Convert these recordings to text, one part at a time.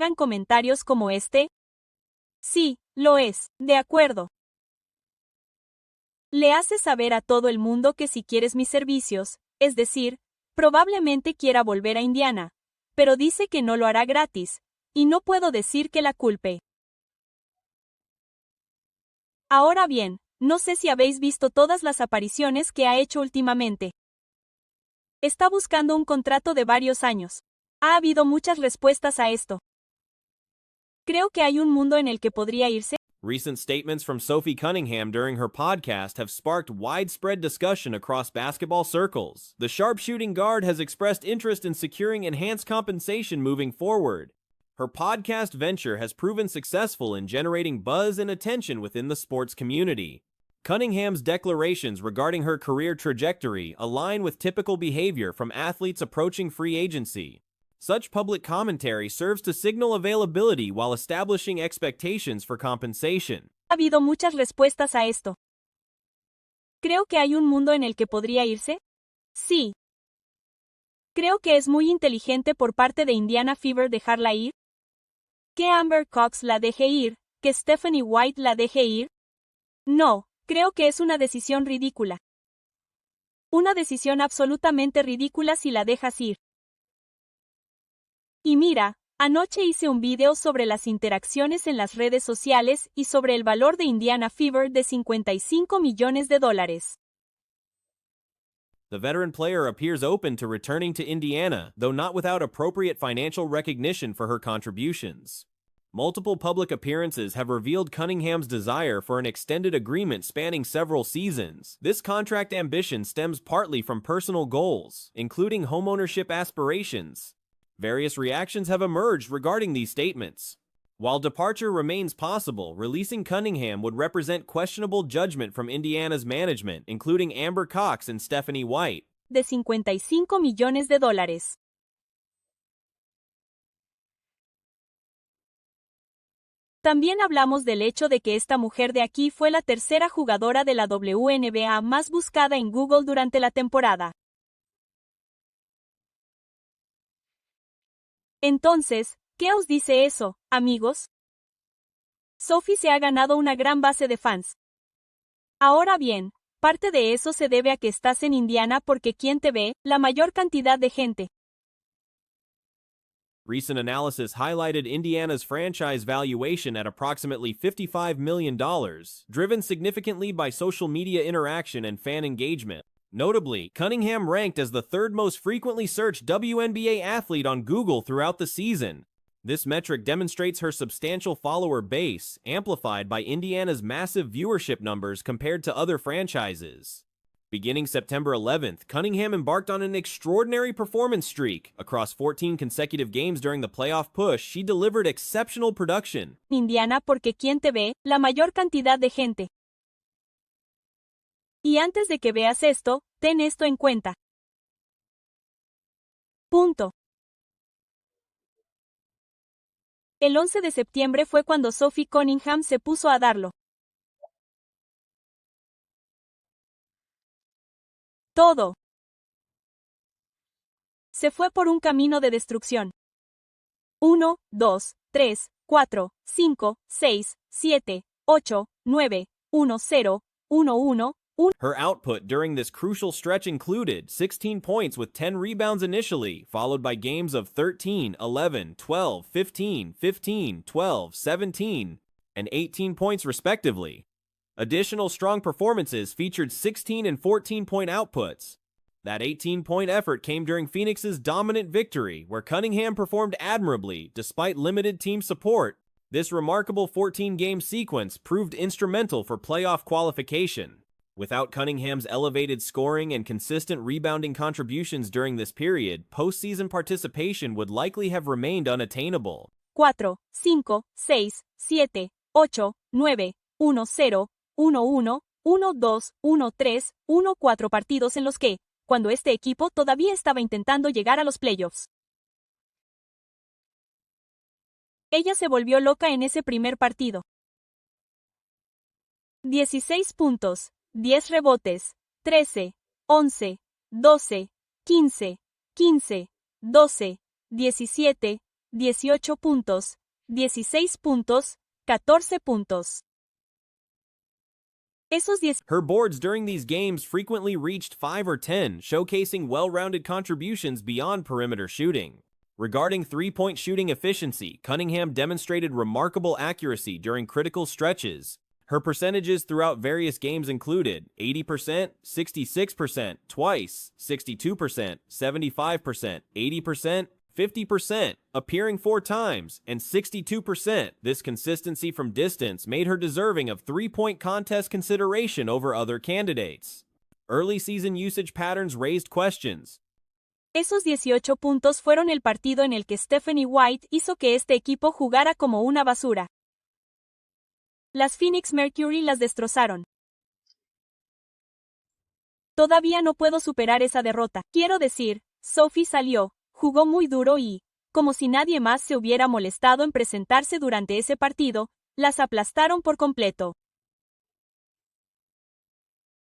hagan comentarios como este? Sí, lo es, de acuerdo. Le haces saber a todo el mundo que si quieres mis servicios, es decir, probablemente quiera volver a Indiana, pero dice que no lo hará gratis, y no puedo decir que la culpe. Ahora bien, no sé si habéis visto todas las apariciones que ha hecho últimamente. Está buscando un contrato de varios años. Ha habido muchas respuestas a esto. Creo que hay un mundo en el que podría irse. Recent statements from Sophie Cunningham during her podcast have sparked widespread discussion across basketball circles. The sharpshooting guard has expressed interest in securing enhanced compensation moving forward. Her podcast venture has proven successful in generating buzz and attention within the sports community. Cunningham's declarations regarding her career trajectory align with typical behavior from athletes approaching free agency. Such public commentary serves to signal availability while establishing expectations for compensation. Ha habido muchas respuestas a esto. Creo que hay un mundo en el que podría irse. Sí. Creo que es muy inteligente por parte de Indiana Fever dejarla ir. ¿Que Amber Cox la deje ir? ¿Que Stephanie White la deje ir? No, creo que es una decisión ridícula. Una decisión absolutamente ridícula si la dejas ir. Y mira, anoche hice un video sobre las interacciones en las redes sociales y sobre el valor de Indiana Fever de $55 millones. The veteran player appears open to returning to Indiana, though not without appropriate financial recognition for her contributions. Multiple public appearances have revealed Cunningham's desire for an extended agreement spanning several seasons. This contract ambition stems partly from personal goals, including homeownership aspirations. Various reactions have emerged regarding these statements. While departure remains possible, releasing Cunningham would represent questionable judgment from Indiana's management, including Amber Cox and Stephanie White. De $55 millones. También hablamos del hecho de que esta mujer de aquí fue la tercera jugadora de la WNBA más buscada en Google durante la temporada. Entonces, ¿qué os dice eso, amigos? Sophie se ha ganado una gran base de fans. Ahora bien, parte de eso se debe a que estás en Indiana porque quien te ve, la mayor cantidad de gente. Recent analysis highlighted Indiana's franchise valuation at approximately $55 million, driven significantly by social media interaction and fan engagement. Notably, Cunningham ranked as the third most frequently searched WNBA athlete on Google throughout the season. This metric demonstrates her substantial follower base, amplified by Indiana's massive viewership numbers compared to other franchises. Beginning September 11th, Cunningham embarked on an extraordinary performance streak. Across 14 consecutive games during the playoff push, she delivered exceptional production. Indiana porque quien te ve, la mayor cantidad de gente. Y antes de que veas esto, ten esto en cuenta. Punto. El 11 de septiembre fue cuando Sophie Cunningham se puso a darlo. Todo. Se fue por un camino de destrucción. 1, 2, 3, 4, 5, 6, 7, 8, 9, 1, 0, 1, 1, 1. Her output during this crucial stretch included 16 points with 10 rebounds initially, followed by games of 13, 11, 12, 15, 15, 12, 17, and 18 points respectively. Additional strong performances featured 16 and 14-point outputs. That 18-point effort came during Phoenix's dominant victory, where Cunningham performed admirably despite limited team support. This remarkable 14-game sequence proved instrumental for playoff qualification. Without Cunningham's elevated scoring and consistent rebounding contributions during this period, postseason participation would likely have remained unattainable. 4, 5, 6, 7, 8, 9, 1, 0, 1, 1, 1, 2, 1, 3, 1, 4 partidos en los que, cuando este equipo todavía estaba intentando llegar a los playoffs. Ella se volvió loca en ese primer partido. 16 puntos, 10 rebotes, 13, 11, 12, 15, 15, 12, 17, 18 puntos, 16 puntos, 14 puntos. Esos 10 Her boards during these games frequently reached 5 or 10, showcasing well-rounded contributions beyond perimeter shooting. Regarding three-point shooting efficiency, Cunningham demonstrated remarkable accuracy during critical stretches. Her percentages throughout various games included 80%, 66%, twice, 62%, 75%, 80%, 50%, appearing 4 times, and 62%. This consistency from distance made her deserving of three-point contest consideration over other candidates. Early season usage patterns raised questions. Esos 18 puntos fueron el partido en el que Stephanie White hizo que este equipo jugara como una basura. Las Phoenix Mercury las destrozaron. Todavía no puedo superar esa derrota. Quiero decir, Sophie salió, jugó muy duro y, como si nadie más se hubiera molestado en presentarse durante ese partido, las aplastaron por completo.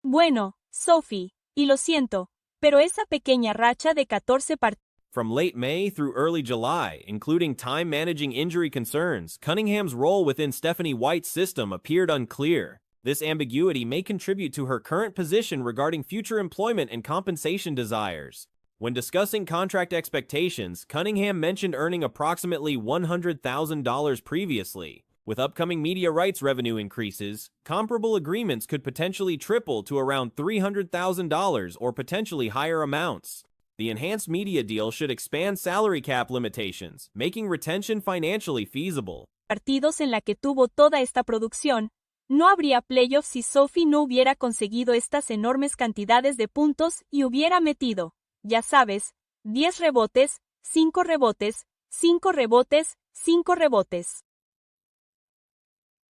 Bueno, Sophie, y lo siento, pero esa pequeña racha de 14 partidos. From late May through early July, including time managing injury concerns, Cunningham's role within Stephanie White's system appeared unclear. This ambiguity may contribute to her current position regarding future employment and compensation desires. When discussing contract expectations, Cunningham mentioned earning approximately $100,000 previously. With upcoming media rights revenue increases, comparable agreements could potentially triple to around $300,000 or potentially higher amounts. The enhanced media deal should expand salary cap limitations, making retention financially feasible. Partidos en la que tuvo toda esta producción, no habría playoffs si Sophie no hubiera conseguido estas enormes cantidades de puntos y hubiera metido, ya sabes, 10 rebotes, 5 rebotes, 5 rebotes, 5 rebotes.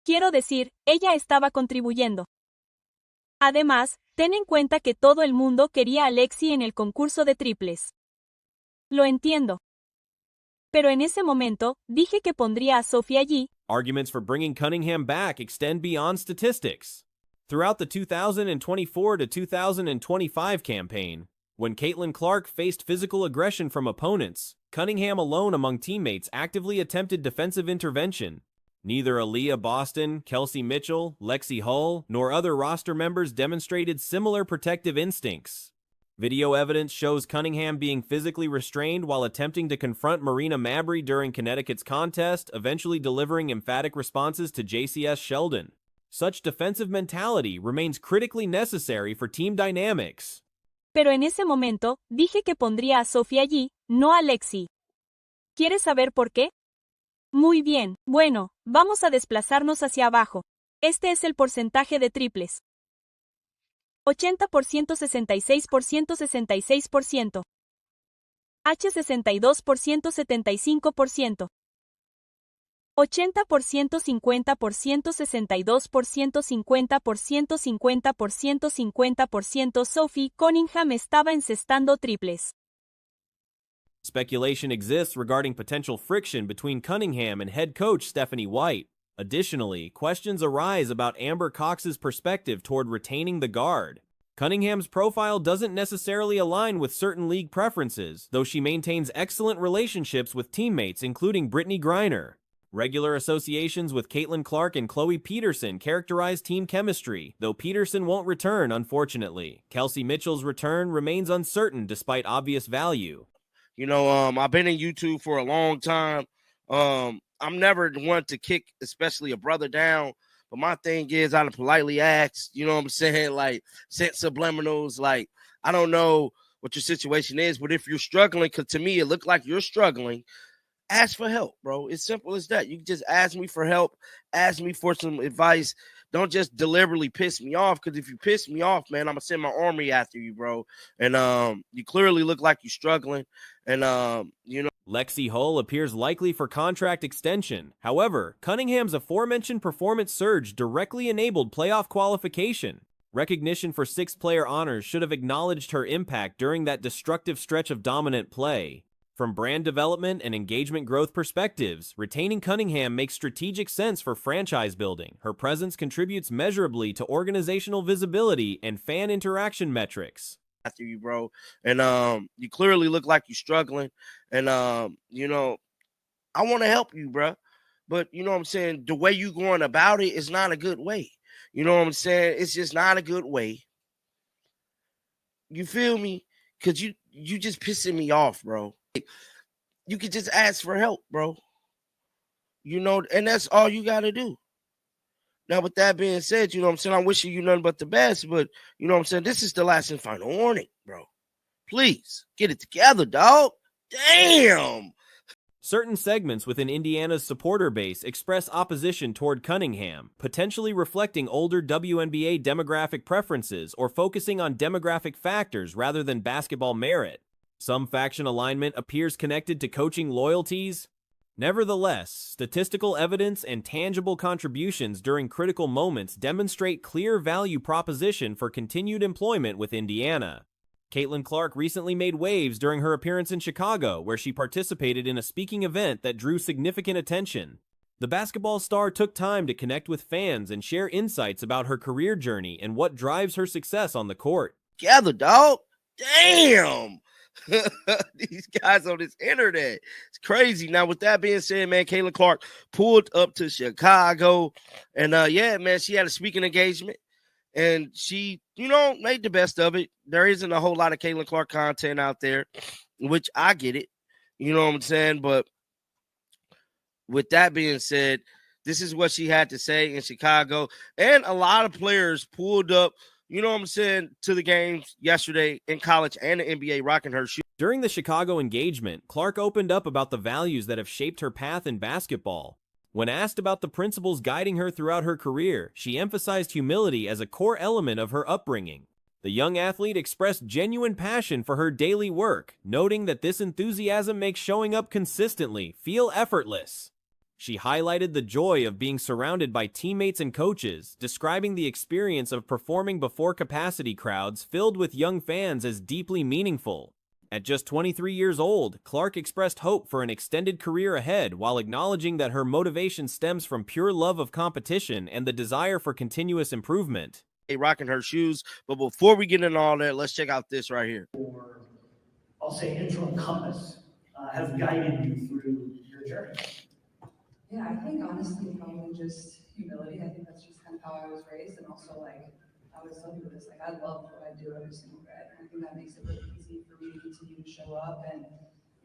Quiero decir, ella estaba contribuyendo. Además, ten en cuenta que todo el mundo quería a Lexi en el concurso de triples. Lo entiendo. Pero en ese momento, dije que pondría a Sophie allí. Arguments for bringing Cunningham back extend beyond statistics. Throughout the 2024 to 2025 campaign, when Caitlin Clark faced physical aggression from opponents, Cunningham alone among teammates actively attempted defensive intervention. Neither Aaliyah Boston, Kelsey Mitchell, Lexi Hull, nor other roster members demonstrated similar protective instincts. Video evidence shows Cunningham being physically restrained while attempting to confront Marina Mabrey during Connecticut's contest, eventually delivering emphatic responses to JCS Sheldon. Such defensive mentality remains critically necessary for team dynamics. Pero en ese momento, dije que pondría a Sophie allí, no a Lexi. ¿Quieres saber por qué? Muy bien, bueno, vamos a desplazarnos hacia abajo. Este es el porcentaje de triples. 80%, 66%, 66%. H 62%, 75%. 80%, 50%, 62%, 50%, 50%, 50%. Sophie Cunningham estaba encestando triples. Speculation exists regarding potential friction between Cunningham and head coach Stephanie White. Additionally, questions arise about Amber Cox's perspective toward retaining the guard. Cunningham's profile doesn't necessarily align with certain league preferences, though she maintains excellent relationships with teammates including Brittany Griner. Regular associations with Caitlin Clark and Chloe Peterson characterize team chemistry, though Peterson won't return, unfortunately. Kelsey Mitchell's return remains uncertain despite obvious value. You know, I've been in YouTube for a long time. I'm never one to kick, especially a brother down. But my thing is, I politely ask, you know what I'm saying? Like, sent subliminals. Like, I don't know what your situation is, but if you're struggling, because to me, it looked like you're struggling, ask for help, bro. It's simple as that. You can just ask me for help, ask me for some advice. Don't just deliberately piss me off, because if you piss me off, man, I'm going to send my army after you, bro. And you clearly look like you're struggling. And, you know. Lexi Hull appears likely for contract extension. However, Cunningham's aforementioned performance surge directly enabled playoff qualification. Recognition for six-player honors should have acknowledged her impact during that destructive stretch of dominant play. From brand development and engagement growth perspectives, retaining Cunningham makes strategic sense for franchise building. Her presence contributes measurably to organizational visibility and fan interaction metrics. After you, bro. And you clearly look like you're struggling. And, you know, I want to help you, bro. But you know what I'm saying? The way you going about it is not a good way. You know what I'm saying? It's just not a good way. You feel me? Cause you just pissing me off, bro. You could just ask for help, bro. You know, and that's all you gotta do. Now, with that being said, you know what I'm saying? I'm wishing you nothing but the best, but you know what I'm saying? This is the last and final warning, bro. Please get it together, dog. Damn. Certain segments within Indiana's supporter base express opposition toward Cunningham, potentially reflecting older WNBA demographic preferences or focusing on demographic factors rather than basketball merit. Some faction alignment appears connected to coaching loyalties. Nevertheless, statistical evidence and tangible contributions during critical moments demonstrate clear value proposition for continued employment with Indiana. Caitlin Clark recently made waves during her appearance in Chicago, where she participated in a speaking event that drew significant attention. The basketball star took time to connect with fans and share insights about her career journey and what drives her success on the court. Together, dog. Damn. These guys on this internet. It's crazy. Now, with that being said, man, Caitlin Clark pulled up to Chicago. And yeah, man, she had a speaking engagement. And she, you know, made the best of it. There isn't a whole lot of Caitlin Clark content out there, which I get it. You know what I'm saying? But with that being said, this is what she had to say in Chicago. And a lot of players pulled up, you know what I'm saying, to the games yesterday in college and the NBA rocking her shoes. During the Chicago engagement, Clark opened up about the values that have shaped her path in basketball. When asked about the principles guiding her throughout her career, she emphasized humility as a core element of her upbringing. The young athlete expressed genuine passion for her daily work, noting that this enthusiasm makes showing up consistently feel effortless. She highlighted the joy of being surrounded by teammates and coaches, describing the experience of performing before capacity crowds filled with young fans as deeply meaningful. At just 23 years old, Clark expressed hope for an extended career ahead while acknowledging that her motivation stems from pure love of competition and the desire for continuous improvement. Rocking her shoes. But before we get into all that, let's check out this right here. Or I'll say interim compass have guided you through your journey? Yeah, I think honestly, probably just humility. I think that's just kind of how I was raised, and also like I always tell people this, like I love what I do every single day, and I think that makes it really easy for me to continue to show up. And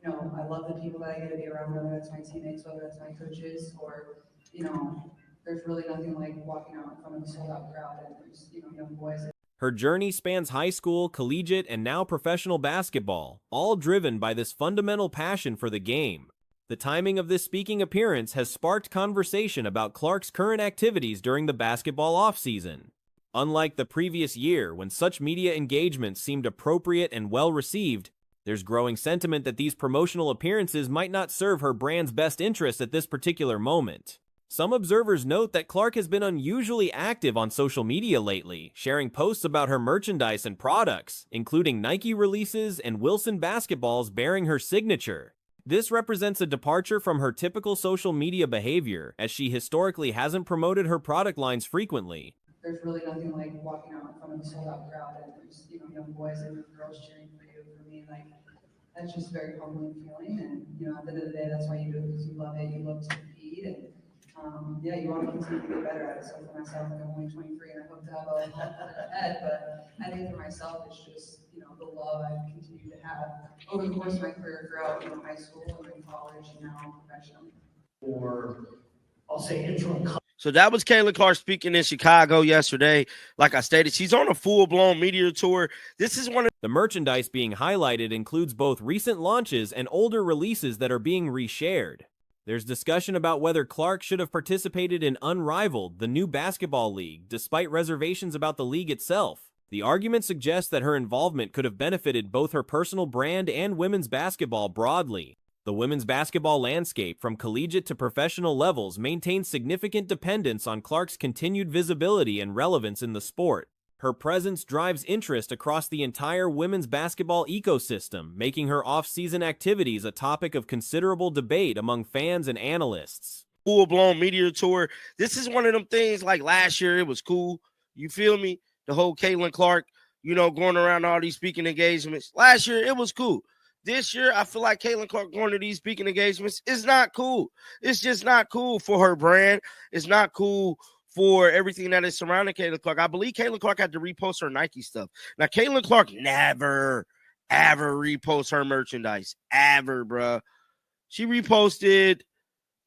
you know, I love the people that I get to be around, whether that's my teammates, whether that's my coaches, or you know, there's really nothing like walking out in front of a sold-out crowd and there's young boys. Her journey spans high school, collegiate, and now professional basketball, all driven by this fundamental passion for the game. The timing of this speaking appearance has sparked conversation about Clark's current activities during the basketball offseason. Unlike the previous year, when such media engagements seemed appropriate and well-received, there's growing sentiment that these promotional appearances might not serve her brand's best interest at this particular moment. Some observers note that Clark has been unusually active on social media lately, sharing posts about her merchandise and products, including Nike releases and Wilson basketballs bearing her signature. This represents a departure from her typical social media behavior, as she historically hasn't promoted her product lines frequently. There's really nothing like walking out in front of a sold-out crowd and there's young boys and girls cheering for you. For me, like that's just a very humbling feeling. And at the end of the day, that's why you do it, because you love it. You love to compete, and yeah, you want to continue to get better at it. So for myself, like I'm only 23, and I hope to have a lot ahead. But I think for myself, it's just the love I've continued to have over the course of my career throughout high school and college and now professionally. Or I'll say interim. So that was Caitlin Clark speaking in Chicago yesterday. Like I stated, she's on a full-blown media tour. This is one of the merchandise being highlighted includes both recent launches and older releases that are being reshared. There's discussion about whether Clark should have participated in Unrivaled, the new basketball league, despite reservations about the league itself. The argument suggests that her involvement could have benefited both her personal brand and women's basketball broadly. The women's basketball landscape, from collegiate to professional levels, maintains significant dependence on Clark's continued visibility and relevance in the sport. Her presence drives interest across the entire women's basketball ecosystem, making her off-season activities a topic of considerable debate among fans and analysts. Full-blown media tour. This is one of them things like last year, it was cool. You feel me? The whole Caitlin Clark, going around all these speaking engagements. Last year, it was cool. this year, I feel like Caitlin Clark going to these speaking engagements is not cool. It's just not cool for her brand. It's not cool for everything that is surrounding Caitlin Clark. I believe Caitlin Clark had to repost her Nike stuff. Now, Caitlin Clark never, ever reposts her merchandise. Ever, bro. She reposted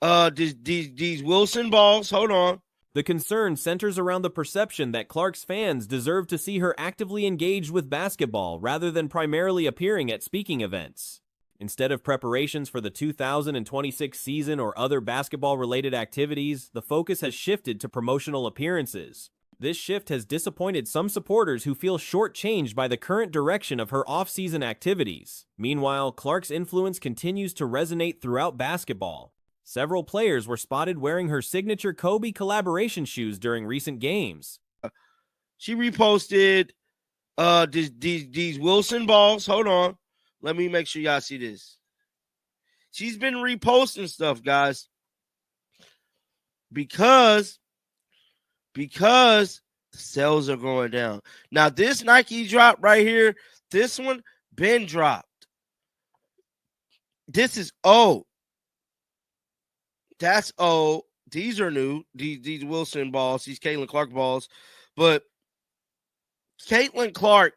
these Wilson balls. Hold on. The concern centers around the perception that Clark's fans deserve to see her actively engaged with basketball rather than primarily appearing at speaking events. Instead of preparations for the 2026 season or other basketball-related activities, the focus has shifted to promotional appearances. This shift has disappointed some supporters who feel shortchanged by the current direction of her off-season activities. Meanwhile, Clark's influence continues to resonate throughout basketball. Several players were spotted wearing her signature Kobe collaboration shoes during recent games. She reposted these Wilson balls. Hold on. Let me make sure y'all see this. She's been reposting stuff, guys, because the sales are going down. Now, this Nike drop right here, this one been dropped. This is old. That's old. These are new. These Wilson balls, these Caitlin Clark balls. But Caitlin Clark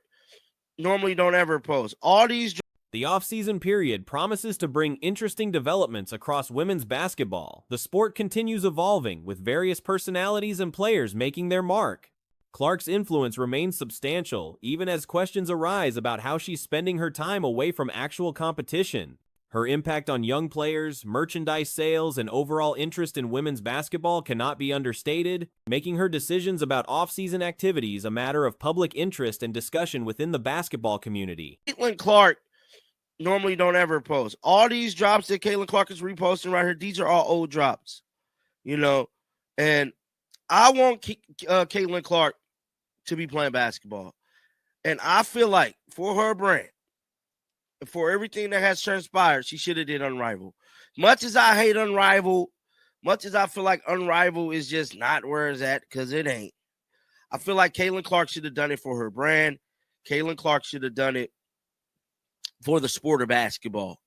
normally don't ever post. All these. The off-season period promises to bring interesting developments across women's basketball. The sport continues evolving, with various personalities and players making their mark. Clark's influence remains substantial, even as questions arise about how she's spending her time away from actual competition. Her impact on young players, merchandise sales, and overall interest in women's basketball cannot be understated, making her decisions about off-season activities a matter of public interest and discussion within the basketball community. Caitlin Clark normally don't ever post. All these drops that Caitlin Clark is reposting right here, these are all old drops, and I want Caitlin Clark to be playing basketball. And I feel like for her brand, for everything that has transpired, she should have did Unrivaled. Much as I hate Unrivaled, much as I feel like Unrivaled is just not where it's at, because it ain't. I feel like Caitlin Clark should have done it for her brand. Caitlin Clark should have done it for the sport of basketball.